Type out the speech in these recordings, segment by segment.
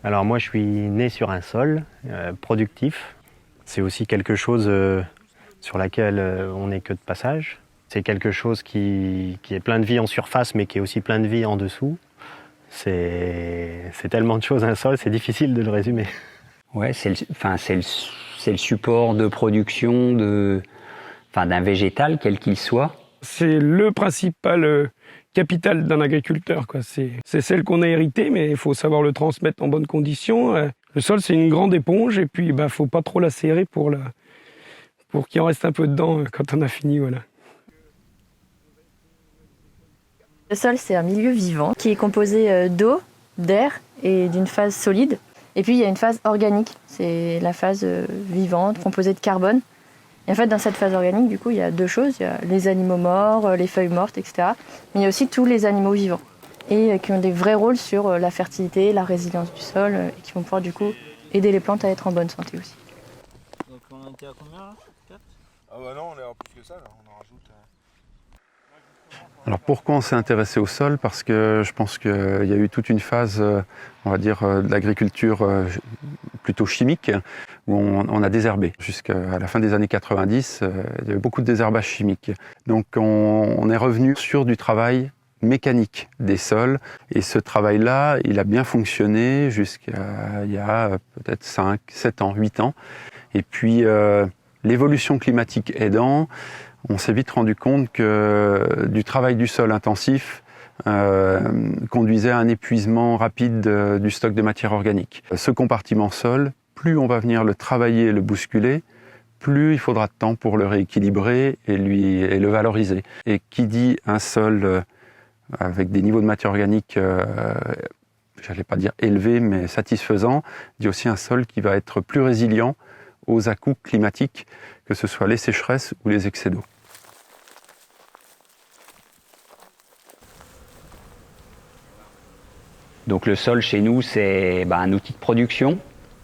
Alors moi je suis né sur un sol productif. C'est aussi quelque chose sur laquelle on n'est que de passage. C'est quelque chose qui est plein de vie en surface mais qui est aussi plein de vie en dessous. C'est tellement de choses un sol, c'est difficile de le résumer. Ouais, c'est le support de production d'un végétal, quel qu'il soit. C'est le principal capital d'un agriculteur, quoi. C'est celle qu'on a héritée, mais il faut savoir le transmettre en bonnes conditions. Le sol, c'est une grande éponge, et puis faut pas trop la serrer pour qu'il en reste un peu dedans quand on a fini. Voilà. Le sol, c'est un milieu vivant qui est composé d'eau, d'air et d'une phase solide. Et puis, il y a une phase organique, c'est la phase vivante, composée de carbone. Et en fait, dans cette phase organique, du coup, il y a deux choses. Il y a les animaux morts, les feuilles mortes, etc. Mais il y a aussi tous les animaux vivants et qui ont des vrais rôles sur la fertilité, la résilience du sol et qui vont pouvoir, du coup, aider les plantes à être en bonne santé aussi. Donc, on était à combien là 4 ? Ah bah non, on est à plus que ça, là. On en rajoute. Alors pourquoi on s'est intéressé au sol? Parce que je pense qu'il y a eu toute une phase, on va dire, de l'agriculture plutôt chimique, où on a désherbé. Jusqu'à la fin des années 90, il y avait beaucoup de désherbage chimique. Donc on est revenu sur du travail mécanique des sols. Et ce travail-là, il a bien fonctionné jusqu'à il y a peut-être 5, 7 ans, 8 ans. Et puis l'évolution climatique aidant, on s'est vite rendu compte que du travail du sol intensif conduisait à un épuisement rapide du stock de matière organique. Ce compartiment sol, plus on va venir le travailler et le bousculer, plus il faudra de temps pour le rééquilibrer et le valoriser. Et qui dit un sol avec des niveaux de matière organique, j'allais pas dire élevés, mais satisfaisants, dit aussi un sol qui va être plus résilient aux à-coups climatiques, que ce soit les sécheresses ou les excès d'eau. Donc le sol chez nous, c'est un outil de production.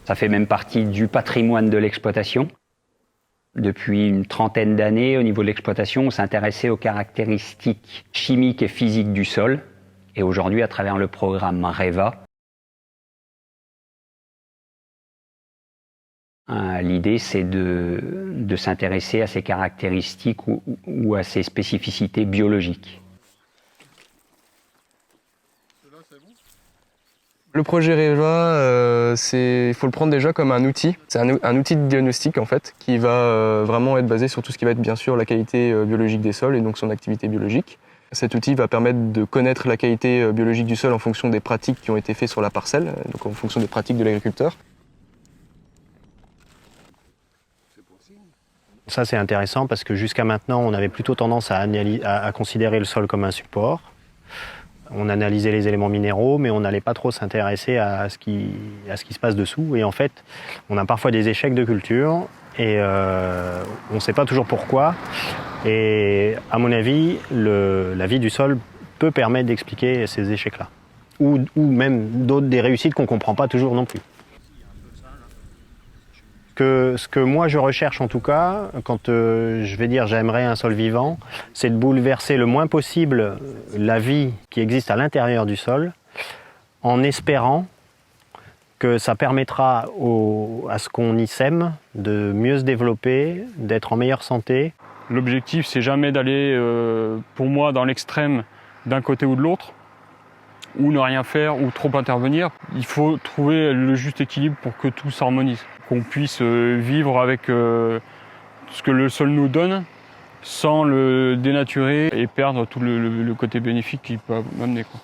Ça fait même partie du patrimoine de l'exploitation. Depuis une trentaine d'années, au niveau de l'exploitation, on s'est intéressé aux caractéristiques chimiques et physiques du sol. Et aujourd'hui, à travers le programme REVA, l'idée, c'est de s'intéresser à ces caractéristiques ou à ces spécificités biologiques. Le projet REVA, il faut le prendre déjà comme un outil. C'est un outil de diagnostic en fait, qui va vraiment être basé sur tout ce qui va être bien sûr la qualité biologique des sols et donc son activité biologique. Cet outil va permettre de connaître la qualité biologique du sol en fonction des pratiques qui ont été faites sur la parcelle, donc en fonction des pratiques de l'agriculteur. Ça c'est intéressant parce que jusqu'à maintenant on avait plutôt tendance à considérer le sol comme un support. On analysait les éléments minéraux, mais on n'allait pas trop s'intéresser à ce qui se passe dessous. Et en fait, on a parfois des échecs de culture et on ne sait pas toujours pourquoi. Et à mon avis, la vie du sol peut permettre d'expliquer ces échecs-là. Ou même des réussites qu'on ne comprend pas toujours non plus. Ce que moi je recherche en tout cas, quand je vais dire j'aimerais un sol vivant, c'est de bouleverser le moins possible la vie qui existe à l'intérieur du sol, en espérant que ça permettra à ce qu'on y sème de mieux se développer, d'être en meilleure santé. L'objectif, c'est jamais d'aller, pour moi, dans l'extrême d'un côté ou de l'autre, ou ne rien faire, ou trop intervenir. Il faut trouver le juste équilibre pour que tout s'harmonise. Qu'on puisse vivre avec ce que le sol nous donne, sans le dénaturer et perdre tout le côté bénéfique qu'il peut amener, quoi.